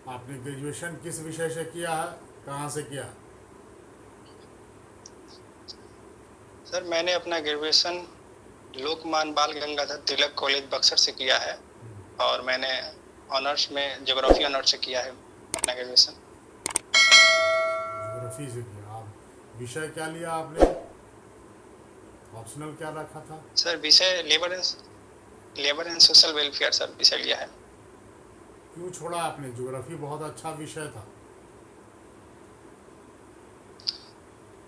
आपने ग्रेजुएशन किस विषय से किया है, कहाँ से किया? सर मैंने अपना ग्रेजुएशन लोकमान्य बाल गंगाधर तिलक कॉलेज बक्सर से किया है और मैंने ऑनर्स में ज्योग्राफी ऑनर्स से किया है अपना ग्रेजुएशन। ज्योग्राफी से किया। आप विषय क्या लिया आपने? ऑप्शनल क्या रखा था? सर विषय labour and social welfare sir विषय लिया है। क्यों छोड़ा आपने? ज्योग्राफी बहुत अच्छा विषय था।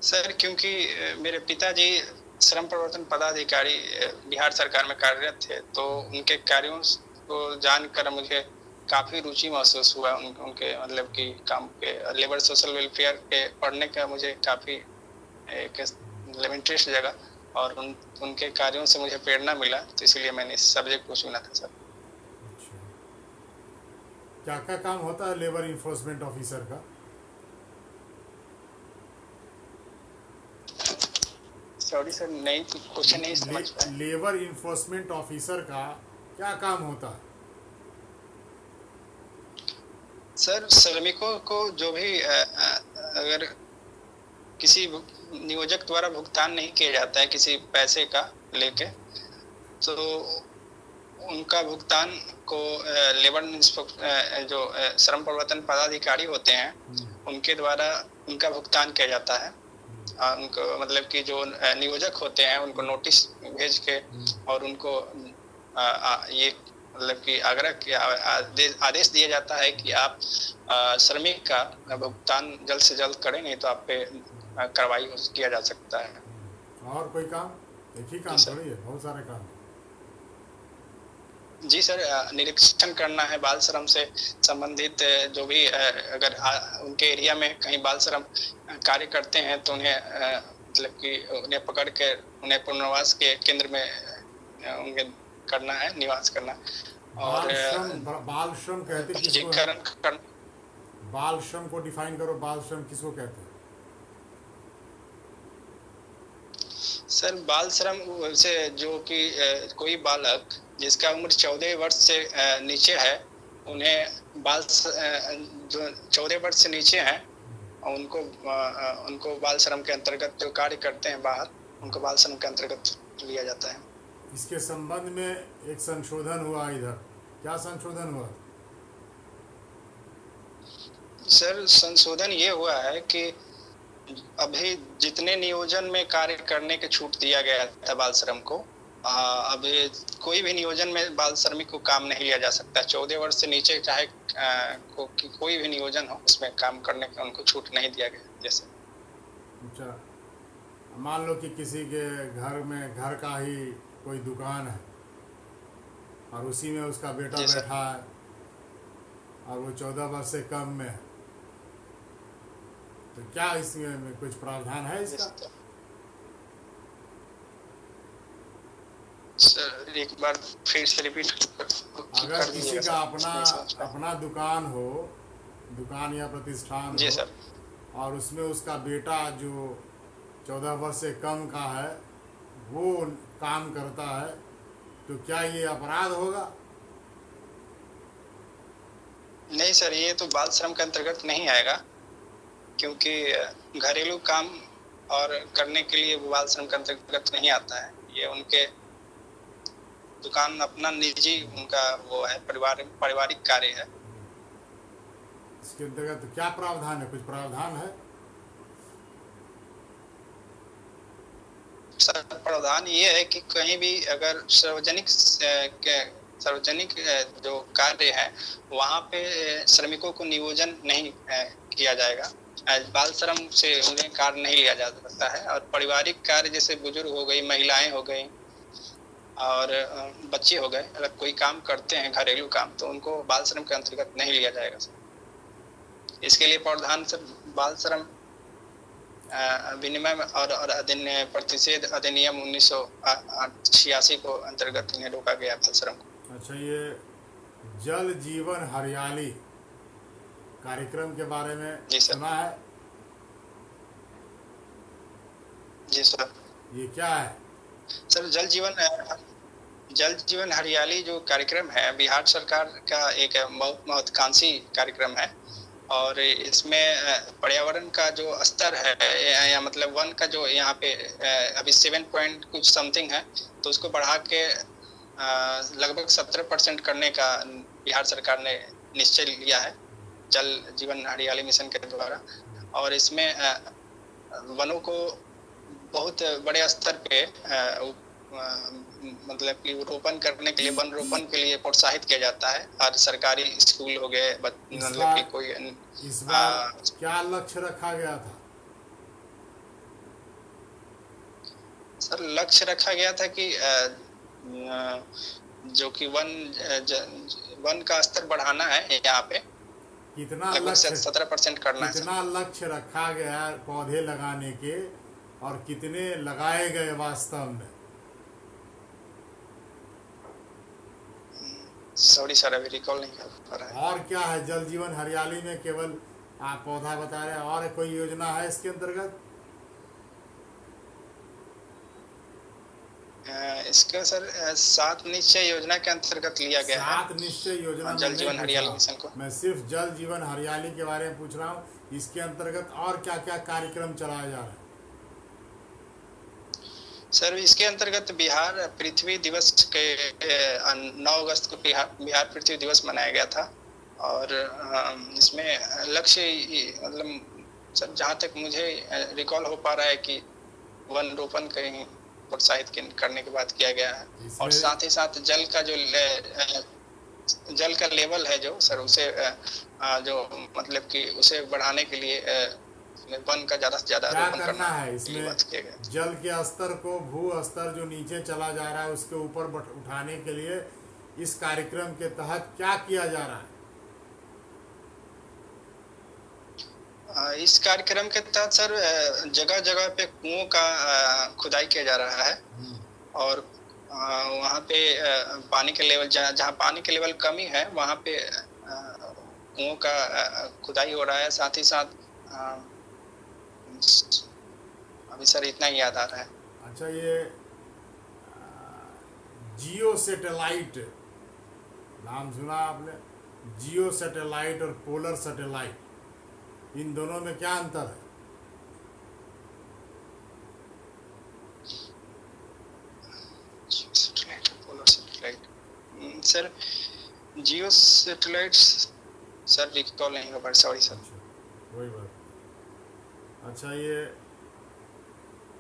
सर क्योंकि मेरे पिताजी श्रम प्रवर्तन पदाधिकारी बिहार सरकार में कार्यरत थे, तो उनके कार्यों को जानकर मुझे काफ़ी रुचि महसूस हुआ। उनके मतलब कि काम के लेबर सोशल वेलफेयर के पढ़ने का मुझे काफ़ी एक मतलब इंटरेस्ट जगा और उनके कार्यों से मुझे प्रेरणा मिला, तो इसलिए मैंने इस सब्जेक्ट को चुना था सर। अच्छा, क्या क्या काम होता है लेबर इन्फोर्समेंट ऑफिसर का? सॉरी सर, नहीं क्वेश्चन नहीं समझ पाया। लेबर इन्फोर्समेंट ऑफिसर का क्या काम होता है? सर श्रमिकों को जो भी अगर किसी नियोजक द्वारा भुगतान नहीं किया जाता है किसी पैसे का लेके, तो उनका भुगतान को लेबर जो श्रम प्रवर्तन पदाधिकारी होते हैं उनके द्वारा उनका भुगतान किया जाता है। उनको मतलब कि जो नियोजक होते हैं उनको नोटिस भेज के और उनको ये मतलब कि आग्रह किया आदेश दिया जाता है कि आप श्रमिक का भुगतान जल्द से जल्द करें, नहीं तो आप पे कार्रवाई किया जा सकता है। और कोई काम? एक ही काम थोड़ी है, बहुत सारे काम। जी सर, निरीक्षण करना है बाल श्रम से संबंधित जो भी अगर उनके एरिया में कहीं बाल श्रम कार्य करते हैं तो उन्हें मतलब कि उन्हें पकड़ के उन्हें पुनर्वास के केंद्र में उन्हें करना है, निवास करना। और बाल श्रम कहते किसको है? बाल श्रम को डिफाइन करो, बाल श्रम किसको कहते हैं? सर बाल श्रम से जो कि कोई बालक जिसका उम्र 14 वर्ष से नीचे है, उन्हें जो 14 वर्ष से नीचे हैं उनको बाल श्रम के अंतर्गत जो कार्य करते हैं बाहर, उनको बाल श्रम के अंतर्गत लिया जाता है। इसके संबंध में एक संशोधन हुआ इधर, क्या संशोधन हुआ? सर संशोधन ये हुआ है कि अभी जितने नियोजन में कार्य करने के छूट दिया गया था बाल श्रम को, अभी कोई भी नियोजन में बाल श्रमिक को काम नहीं लिया जा सकता। 14 वर्ष से नीचे चाहे कोई भी नियोजन हो उसमें काम करने का उनको छूट नहीं दिया गया। जैसे अच्छा, मान लो कि किसी के घर का ही कोई दुकान है और उसी में उसका बेटा बैठा है और वो 14 वर्ष से कम में है, तो क्या इसमें कुछ प्रावधान है इसका? सर एक बार फिर से रिपीट अगर किसी का अपना दुकान हो, दुकान या प्रतिष्ठान जी हो सर, और उसमें उसका बेटा जो 14 वर्ष से कम का है वो काम करता है, तो क्या ये अपराध होगा? नहीं सर, ये तो बाल श्रम के अंतर्गत नहीं आएगा, क्योंकि घरेलू काम और करने के लिए वो बाल श्रम के अंतर्गत नहीं आता है। ये उनके दुकान अपना निजी उनका वो है, पारिवारिक कार्य है। इसके अंतर्गत तो क्या प्रावधान है? कुछ प्रावधान है? सर प्रावधान ये है कि कहीं भी अगर सार्वजनिक जो कार्य है वहाँ पे श्रमिकों को नियोजन नहीं किया जाएगा। बाल श्रम से उन्हें कार्य नहीं लिया जा सकता है। और पारिवारिक कार्य जैसे बुजुर्ग हो गई, महिलाएं हो गई और बच्चे हो गए, अगर कोई काम करते हैं घरेलू काम, तो उनको बाल श्रम के अंतर्गत नहीं लिया जाएगा सर। इसके लिए प्रावधान सर बाल श्रम विनिमय और प्रतिषेध अधिनियम 1986 को अंतर्गत इन्हें रोका गया बाल श्रम को। अच्छा, ये जल जीवन हरियाली कार्यक्रम के बारे में सुना है? जी सर। ये क्या है? सर जल जीवन हरियाली जो कार्यक्रम है बिहार सरकार का एक बहुत महत्वाकांक्षी कार्यक्रम है। और इसमें पर्यावरण का जो स्तर है या मतलब वन का जो यहाँ पे अभी 7 पॉइंट कुछ समथिंग है, तो उसको बढ़ा के लगभग 17% करने का बिहार सरकार ने निश्चय लिया है जल जीवन हरियाली मिशन के द्वारा। और इसमें वनों को बहुत बड़े स्तर पे मतलब कि रोपण करने के लिए, वन रोपण के लिए प्रोत्साहित किया जाता है। हर सरकारी स्कूल हो गए, मतलब कि कोई इस बार क्या लक्ष्य रखा गया था? सर लक्ष्य रखा गया था कि जो कि वन का स्तर बढ़ाना है यहाँ पे। कितना लगभग लक्ष्य 17% करना है। कितना लक्ष्य रखा गया पौधे लगाने के और कितने लगाए गए वास्तव में? सॉरी सर, अभी रिकॉल नहीं कर पा रहा है। और क्या है जल जीवन हरियाली में? केवल आप पौधा बता रहे हैं, और कोई योजना है इसके अंतर्गत? इसका सर 7 निश्चय योजना के अंतर्गत लिया गया है। 7 निश्चय योजना जल जीवन हरियाली मिशन को। मैं सिर्फ जल जीवन हरियाली के बारे में पूछ रहा हूँ, इसके अंतर्गत और क्या क्या कार्यक्रम चलाया जा रहा है? सर इसके अंतर्गत बिहार पृथ्वी दिवस के 9 अगस्त को बिहार पृथ्वी दिवस मनाया गया था। और इसमें लक्ष्य मतलब सर जहाँ तक मुझे रिकॉल हो पा रहा है कि वन रोपण कहीं प्रोत्साहित करने के बाद किया गया है। और साथ ही साथ जल का लेवल है जो सर उसे जो मतलब कि उसे बढ़ाने के लिए वन का ज्यादा से ज्यादा रोपण करना है। इसमें जल के स्तर को, भू स्तर जो नीचे चला जा रहा है उसके ऊपर उठाने के लिए इस कार्यक्रम के तहत क्या किया जा रहा है? इस कार्यक्रम के तहत सर जगह जगह पे कुओं का खुदाई किया जा रहा है। और वहाँ पे पानी के लेवल, जहाँ पानी के लेवल कमी है वहाँ पे कुओं का खुदाई हो रहा है। साथ ही साथ अभी सर इतना ही याद आ रहा है। अच्छा, ये जियो सैटेलाइट नाम सुना आपने? जियो सैटेलाइट और पोलर सैटेलाइट, इन दोनों में क्या अंतर है? सैटेलाइट, पोलर सैटेलाइट सर, जियो सैटेलाइट सर रिकॉल नहीं हो पा रहा, सॉरी सर। वही बात। अच्छा, ये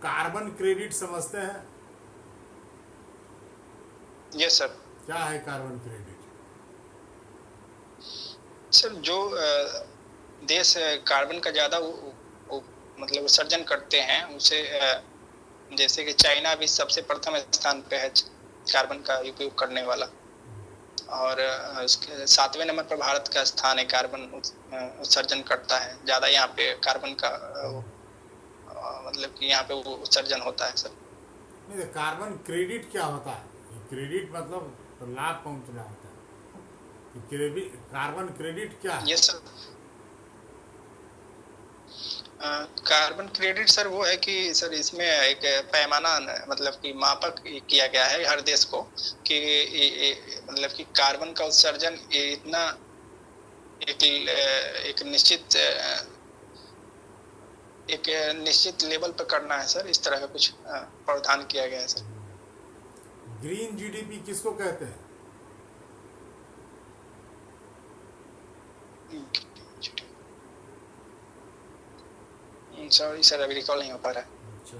कार्बन क्रेडिट समझते हैं? Yes sir. क्या है कार्बन क्रेडिट? सर जो देश कार्बन का ज़्यादा मतलब उत्सर्जन करते हैं उसे, जैसे कि चाइना भी सबसे प्रथम स्थान पे है कार्बन का उपयोग करने वाला। और उसके 7वें नंबर पर भारत का स्थान है, कार्बन उत्सर्जन करता है ज़्यादा। यहाँ पे कार्बन का मतलब कि यहाँ पे वो उत्सर्जन होता है सर। नहीं, कार्बन क्रेडिट क्या होता है? क्रेडिट मतलब तो लाभ पहुँचना होता है। कार्बन क्रेडिट क्या है? Yes sir. Carbon credit sir वो है कि सर इसमें एक पैमाना मतलब कि मापक किया गया है हर देश को कि मतलब कि कार्बन का उत्सर्जन इतना एक निश्चित लेवल पर करना है सर। इस तरह का कुछ प्रावधान किया गया है सर। ग्रीन जीडीपी किसको कहते हैं? सॉरी सर, अभी रिकॉल नहीं हो पा रहा है। अच्छा,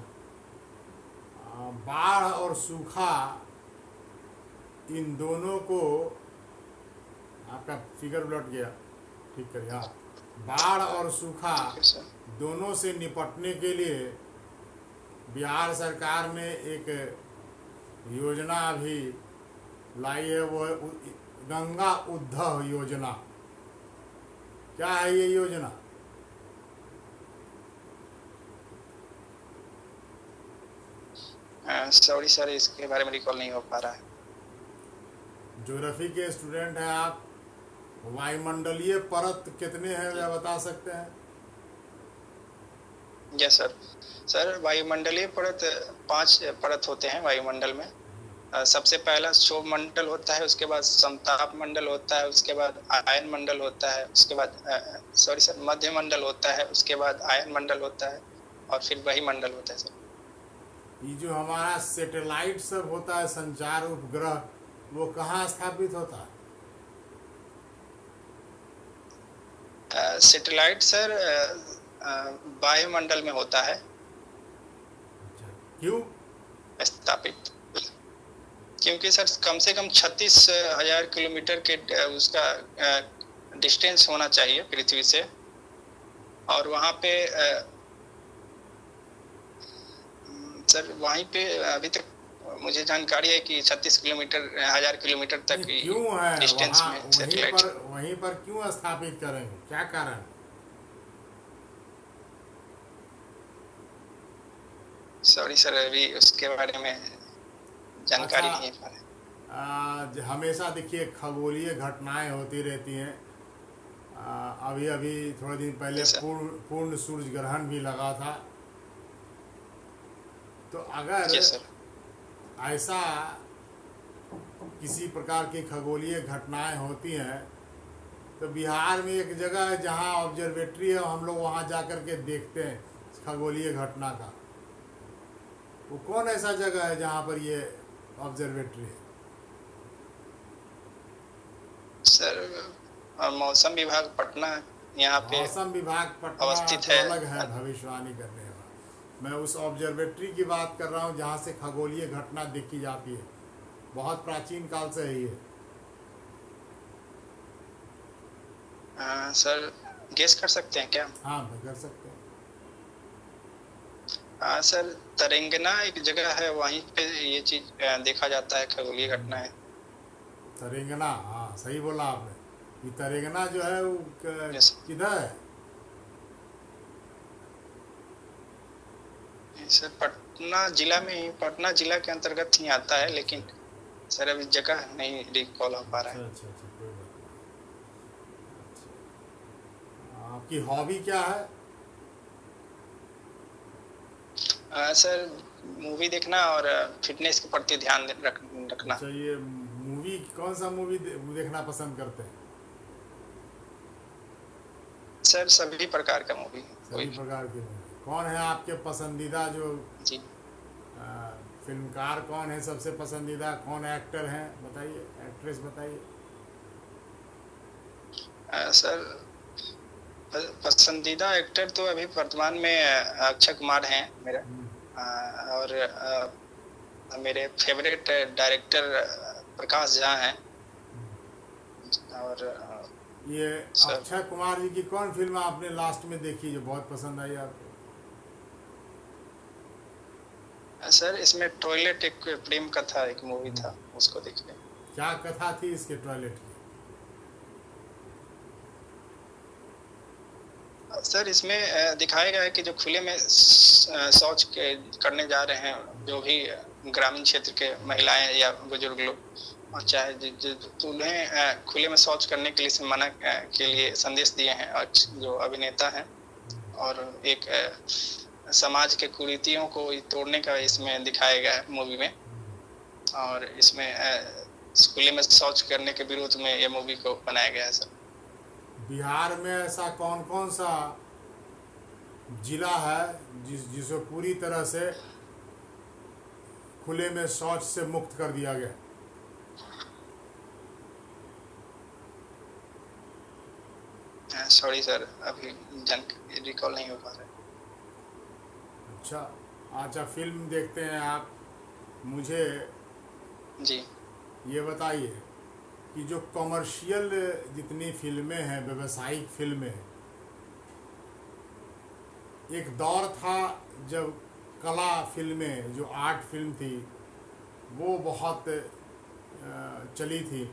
बाढ़ और सूखा, इन दोनों को, आपका फिगर उलट गया, ठीक करिए। हाँ, बाढ़ और सूखा दोनों से निपटने के लिए बिहार सरकार ने एक योजना भी लाई है, वो गंगा उद्धाव योजना। क्या है ये योजना? सॉरी सर, इसके बारे में रिकॉल नहीं हो पा रहा है। ज्योग्राफी के स्टूडेंट हैं आप, वायुमंडलीय परत कितने हैं वह बता सकते हैं? Yes sir. सर वायुमंडलीय परत 5 परत होते हैं वायुमंडल में। सबसे पहला क्षोभ मंडल होता है, उसके बाद समताप मंडल होता है, उसके बाद आयन मंडल होता है, उसके बाद सॉरी सर मध्य मंडल होता है, उसके बाद आयन मंडल होता है और फिर वही मंडल होता है सर। ये जो हमारा सैटेलाइट सब होता है, संचार उपग्रह, वो कहाँ स्थापित होता है? सैटेलाइट सर वायुमंडल में होता है अच्छा, क्यों? स्थापित, क्योंकि सर कम से कम 36,000 किलोमीटर के उसका डिस्टेंस होना चाहिए पृथ्वी से, और वहाँ पे सर वहीं पे अभी तक मुझे जानकारी है कि 36,000 किलोमीटर तक क्यों है डिस्टेंस वहाँ? में सैटेलाइट। वहीं पर क्यों स्थापित करेंगे, क्या कारण? सॉरी सर अभी उसके बारे में जानकारी अच्छा, नहीं है। हमेशा देखिए खगोलीय घटनाएं होती रहती हैं। अभी अभी थोड़े दिन पहले पूर्ण सूर्य ग्रहण भी लगा था। तो अगर ऐसा किसी प्रकार की खगोलीय घटनाएं होती हैं, तो बिहार में एक जगह है जहां ऑब्जर्वेटरी है, हम लोग वहां जाकर के देखते हैं खगोलीय घटना का। वो कौन ऐसा जगह है जहां पर ये ऑब्जर्वेटरी है? सर मौसम विभाग पटना यहाँ पे मौसम विभाग पटना अवस्थित तो है। अलग है भविष्यवाणी करने वाला। मैं उस ऑब्जर्वेटरी की बात कर रहा हूँ जहाँ से खगोलीय घटना देखी जाती है, बहुत प्राचीन काल से ही है। सर गेस कर सकते हैं क्या? हाँ, कर सकते हैं। सर तेलंगाना एक जगह है, वहीं पे ये चीज देखा जाता है, खगोलीय घटना है। तेलंगाना, हाँ सही बोला आपने। ये तेलंगाना जो है वो किधर है? सर पटना जिला में ही, पटना जिला के अंतर्गत ही आता है, लेकिन सर अभी जगह नहीं रिकॉल हो पा रहा है। अच्छा, कोई बात नहीं। आपकी हॉबी क्या है? सर मूवी देखना और फिटनेस के प्रति ध्यान रखना। अच्छा, ये मूवी कौन सा मूवी देखना पसंद करते हैं? सर सभी प्रकार का मूवी। सभी प्रकार की मूवी। कौन है आपके पसंदीदा जो जी फिल्मकार? कौन है सबसे पसंदीदा? कौन एक्टर हैं बताइए, एक्ट्रेस बताइए। सर पसंदीदा एक्टर तो अभी वर्तमान में अक्षय कुमार हैं मेरा, और मेरे फेवरेट डायरेक्टर प्रकाश झा हैं। और ये अक्षय कुमार जी की कौन फिल्म आपने लास्ट में देखी जो बहुत पसंद आई आपको? सर इसमें टॉयलेट, एक प्रेम कथा एक मूवी था, उसको देखिए। क्या कथा थी इसके टॉयलेट की? सर इसमें दिखाया गया है कि जो खुले में शौच करने जा रहे हैं, जो भी ग्रामीण क्षेत्र के महिलाएं या बुजुर्ग लोग, और चाहे तो उन्हें खुले में शौच करने के लिए मना के लिए संदेश दिए हैं और जो अभिनेता हैं, और एक समाज के कुरीतियों को तोड़ने का इसमें दिखाया गया है मूवी में। और इसमें खुले में शौच करने के विरोध में ये मूवी को बनाया गया है। सर बिहार में ऐसा कौन कौन सा जिला है जिसे पूरी तरह से खुले में शौच से मुक्त कर दिया गया? सॉरी सर अभी रिकॉल नहीं हो पा रहा है। अच्छा, फिल्म देखते हैं आप। मुझे जी ये बताइए कि जो कमर्शियल जितनी फिल्में हैं, व्यावसायिक फिल्में, एक दौर था जब कला फिल्में, जो आर्ट फिल्म थी, वो बहुत चली थी।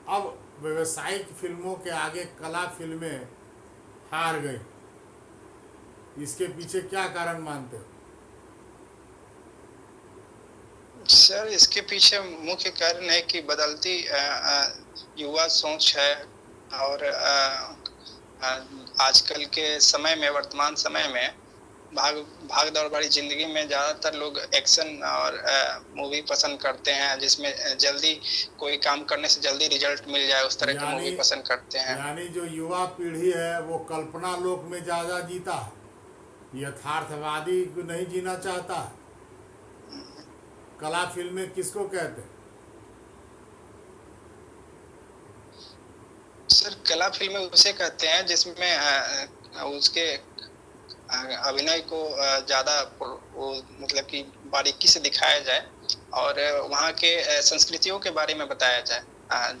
अब व्यावसायिक फिल्मों के आगे कला फिल्में हार गई। इसके पीछे क्या कारण मानते हो? सर इसके पीछे मुख्य कारण है कि बदलती युवा सोच है, और आजकल के समय में, वर्तमान समय में भाग दौड़ वाली जिंदगी में ज़्यादातर लोग एक्शन और मूवी पसंद करते हैं, जिसमें जल्दी कोई काम करने से जल्दी रिजल्ट मिल जाए, उस तरह की मूवी पसंद करते हैं। यानी जो युवा पीढ़ी है वो कल्पना लोक में ज़्यादा जीता है, यथार्थवादी को नहीं जीना चाहता है। कला फिल्में किसको कहते हैं? सर कला फिल्में उसे कहते हैं जिसमें उसके अभिनय को ज़्यादा मतलब कि बारीकी से दिखाया जाए और वहाँ के संस्कृतियों के बारे में बताया जाए,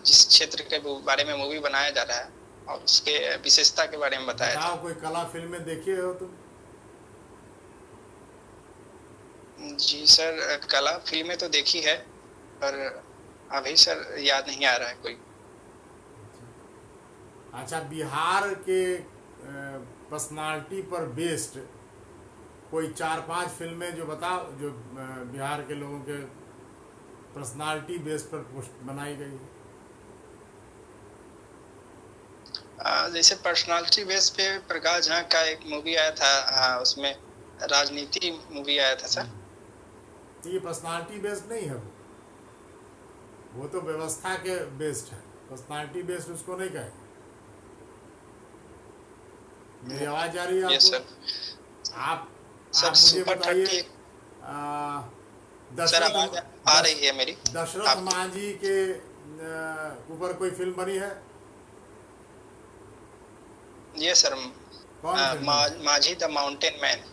जिस क्षेत्र के बारे में मूवी बनाया जा रहा है और उसके विशेषता के बारे में बताया जाए। कोई कला फिल्में देखे हो तुम? जी सर, कला फिल्में तो देखी है, पर अभी सर याद नहीं आ रहा है कोई। अच्छा, बिहार के पर्सनालिटी पर बेस्ड कोई 4-5 फिल्में जो बताओ, जो बिहार के लोगों के पर्सनालिटी बेस पर बनाई गई है। जैसे पर्सनालिटी बेस पे प्रकाश झा का एक मूवी आया था, उसमें राजनीति मूवी आया था सर। ये पर्सनालिटी बेस्ड नहीं है, वो तो व्यवस्था के बेस्ड है। पर्सनालिटी बेस्ड उसको नहीं कहे। मेरी आवाज आ रही है आपको? Yes sir. आप मुझे बताइए। सर आवाज आ रही है मेरी। दशरथ मांझी के ऊपर कोई फिल्म बनी है? ये सर, माझी the mountain man.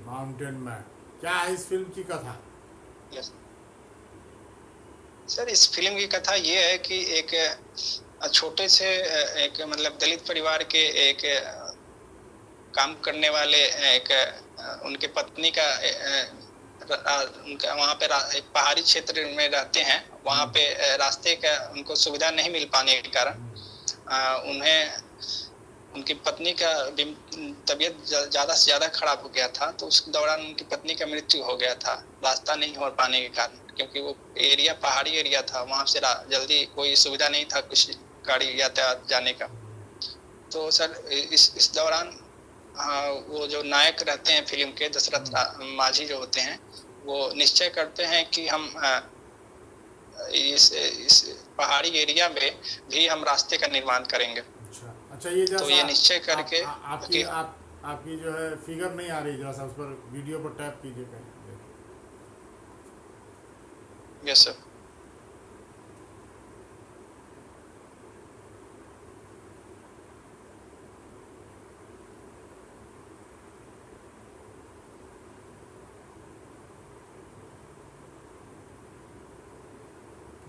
Mountain man, क्या है इस फिल्म की कथा? यस सर, इस फिल्म की कथा ये है कि एक छोटे से एक मतलब दलित परिवार के एक काम करने वाले एक उनके पत्नी का उनका वहाँ पे एक पहाड़ी क्षेत्र में रहते हैं। वहाँ पे रास्ते का उनको सुविधा नहीं मिल पाने के कारण उन्हें उनकी पत्नी का तबीयत ज़्यादा से ज़्यादा खराब हो गया था, तो उस दौरान उनकी पत्नी का मृत्यु हो गया था रास्ता नहीं हो पाने के कारण, क्योंकि वो एरिया पहाड़ी एरिया था, वहाँ से जल्दी कोई सुविधा नहीं था कुछ गाड़ी यातायात जाने का। तो सर इस दौरान वो जो नायक रहते हैं फिल्म के, दशरथ मांझी जो होते हैं, वो निश्चय करते हैं कि हम इस पहाड़ी एरिया में भी हम रास्ते का निर्माण करेंगे। अच्छा, ये तो ये निश्चय करके आपकी जो है फिगर नहीं आ रही, जरा सा उस पर वीडियो पर टैप कीजिए कहीं। Yes sir.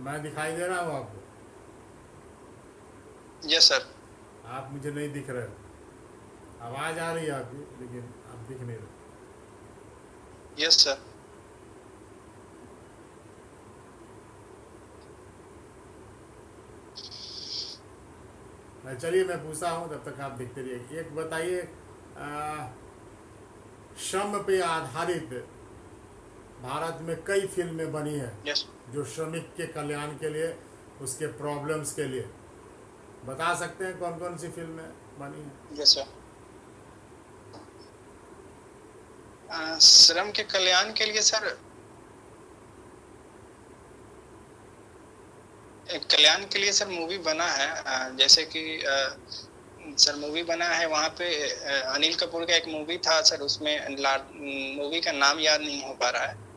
मैं दिखाई दे रहा हूँ आपको? Yes sir. आप मुझे नहीं दिख रहे हो। आवाज आ रही है आपकी, लेकिन आप दिख नहीं रहे। Yes sir. चलिए मैं पूछता हूँ, तब तक आप दिखते रहिए। एक बताइए, श्रम पे आधारित भारत में कई फिल्में बनी है। यस। जो श्रमिक के कल्याण के लिए, उसके प्रॉब्लम्स के लिए, बता सकते हैं कौन कौन सी फिल्में बनी है? Yes sir. श्रम के कल्याण के लिए सर, कल्याण के लिए सर मूवी बना है, जैसे कि सर मूवी बना है वहाँ पे अनिल कपूर का एक मूवी था सर, उसमें मूवी का नाम याद नहीं हो पा रहा है।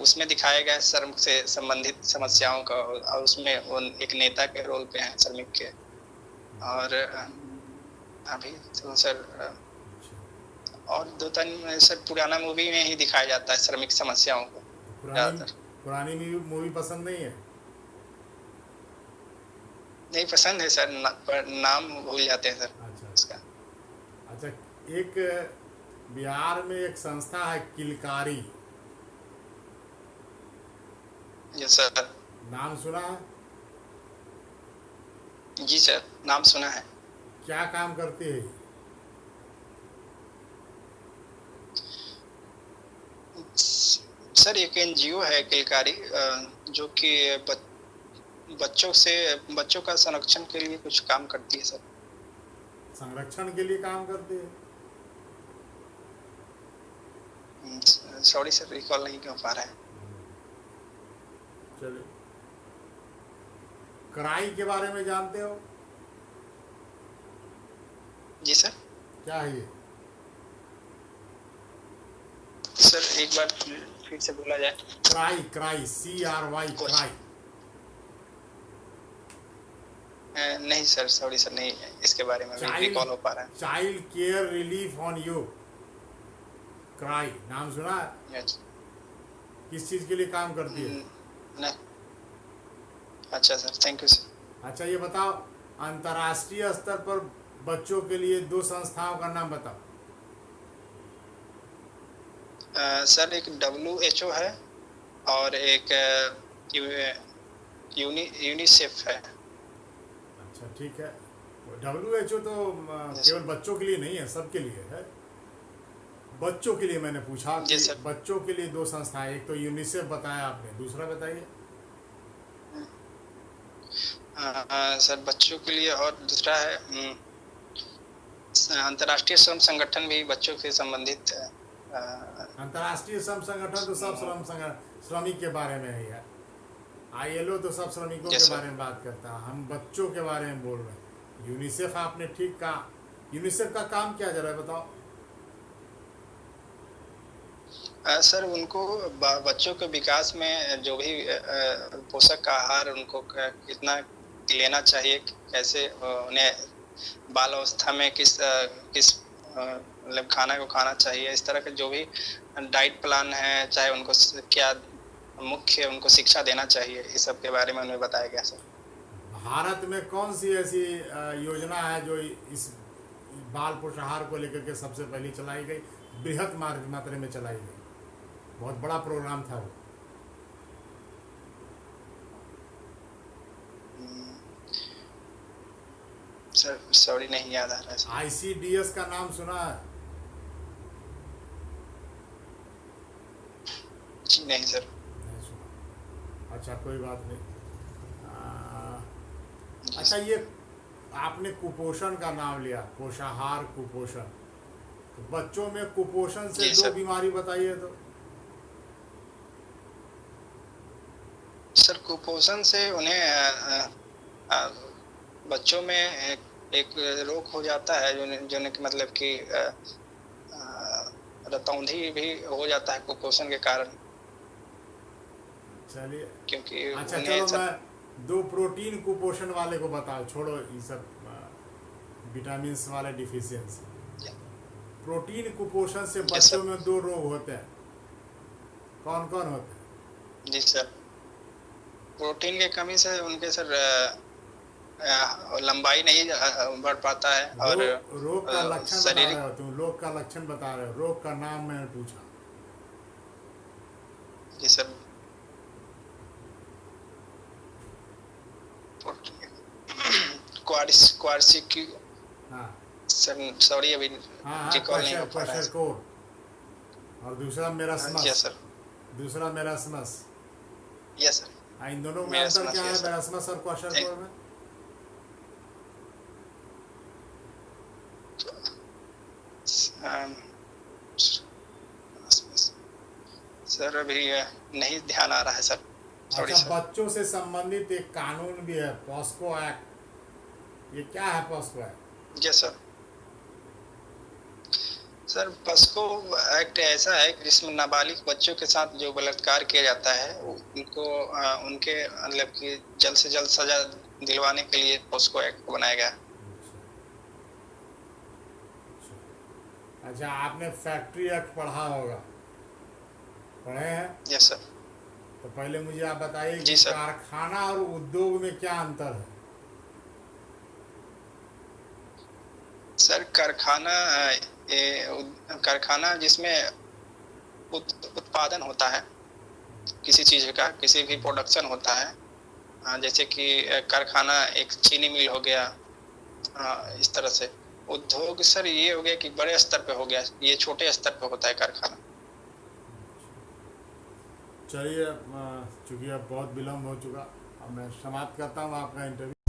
उसमें दिखाया गया श्रम से संबंधित समस्याओं का, और उसमें वो एक नेता के रोल पे हैं श्रमिक के। और अभी तो सर और 2-3 सर पुराना मूवी में ही दिखाया जाता है श्रमिक समस्याओं को ज़्यादातर। पुरानी मूवी पसंद नहीं है? नहीं पसंद है सर, पर नाम भूल जाते हैं सर। अच्छा उसका। अच्छा, एक बिहार में एक संस्था है किलकारी। Yes sir. नाम सुना है? जी सर, नाम सुना है। क्या काम करती है? सर एक एनजीओ है किलकारी, जो कि बच्चों का संरक्षण के लिए कुछ काम करती है सर। संरक्षण के लिए काम करते हैं। सॉरी सर, रिकॉल नहीं कर पा रहा है। चलिए, क्राई के बारे में जानते हो? जी सर। क्या है ये? सर एक बार फिर से बोला जाए। Cry, cry, CRY, cry. नहीं सर, सॉरी सर, नहीं इसके बारे में रिकॉल हो पा रहा है। Child care relief on you, cry नाम सुना है? Yes. किस चीज के लिए काम करती है? नहीं। अच्छा सर, थैंक यू सर। अच्छा ये बताओ, अंतर्राष्ट्रीय स्तर पर बच्चों के लिए 2 संस्थाओं का नाम बताओ। सर एक WHO है और एक यूनिसेफ है। अच्छा ठीक है, WHO तो केवल बच्चों के लिए नहीं है, सबके लिए है। बच्चों के लिए मैंने पूछा कि बच्चों के लिए 2 संस्थाएं, एक तो यूनिसेफ बताया आपने, दूसरा बताइए। सर बच्चों के लिए और दूसरा है अंतर्राष्ट्रीय श्रम संगठन भी बच्चों से संबंधित है। अंतर्राष्ट्रीय श्रम संगठन तो सब श्रमिक के बारे में ही है। ILO तो सब श्रमिकों के बारे में बात करता है, हम बच्चों के बारे में बोल रहे हैं। यूनिसेफ आपने ठीक कहा, यूनिसेफ का काम क्या जरा बताओ। सर उनको बच्चों के विकास में जो भी पोषक आहार उनको कितना लेना चाहिए, कैसे उन्हें बाल अवस्था में किस मतलब खाना को खाना चाहिए, इस तरह के जो भी डाइट प्लान है, चाहे उनको क्या मुख्य उनको शिक्षा देना चाहिए, इस सब के बारे में उन्हें बताया गया। सर भारत में कौन सी ऐसी योजना है जो इस बाल पोषाहार को लेकर के सबसे पहले चलाई गई, बृहत मात्रा में चलाई गई, बहुत बड़ा प्रोग्राम था वो? सर सॉरी नहीं याद आ रहा है। ICDS का नाम सुना है? नहीं सर, नहीं सुना। अच्छा कोई बात नहीं। अच्छा ये आपने कुपोषण का नाम लिया, पोषाहार कुपोषण, तो बच्चों में कुपोषण से 2 बीमारी बताइए तो। सर कुपोषण से उन्हें बच्चों में एक रोग हो जाता है जो मतलब कि रतौंधी भी हो जाता है कुपोषण के कारण। चलिए, क्योंकि अच्छा चलो मैं 2 प्रोटीन कुपोषण वाले को बताओ, छोड़ो ये सब विटामिन वाले डिफिशियंसी। प्रोटीन कुपोषण से बच्चों में 2 रोग होते हैं, कौन कौन होते हैं? जी सर, प्रोटीन के कमी से उनके सर लंबाई नहीं बढ़ पाता है और रोग का लक्षण बता रहे हो तुम, रोग का लक्षण बता रहे हो, रोग का नाम मैंने पूछा। जी सर, क्वार्सिक, हाँ सर सॉरी अभी रिकॉल नहीं हो पा रहा है। और दूसरा मेरास्मस। यस सर, दूसरा मेरास्मस। Yes sir. इन दोनों में अंतर क्या है, मेरास्मस और क्वाशरकोर में? सर अभी नहीं ध्यान आ रहा है सर। अच्छा, बच्चों से संबंधित एक कानून भी है, पॉस्को एक्ट, ये क्या है POCSO act? Yes sir. Sir POCSO act ऐसा है जिसमें नाबालिग बच्चों के साथ जो बलात्कार किया जाता है उनको उनके मतलब कि जल्द से जल्द सजा दिलवाने के लिए पॉस्को एक्ट को बनाया गया। अच्छा, आपने फैक्ट्री एक्ट पढ़ा होगा, पढ़े हैं? Yes sir. तो पहले मुझे आप बताइए कि सर, कारखाना और उद्योग में क्या अंतर है? सर कारखाना जिसमें उत्पादन होता है किसी चीज का, किसी भी प्रोडक्शन होता है, जैसे कि कारखाना एक चीनी मिल हो गया, इस तरह से। उद्योग सर ये हो गया कि बड़े स्तर पे हो गया, ये छोटे स्तर पे होता है कारखाना। चलिए, चूंकि अब बहुत विलम्ब हो चुका, अब मैं समाप्त करता हूँ आपका इंटरव्यू।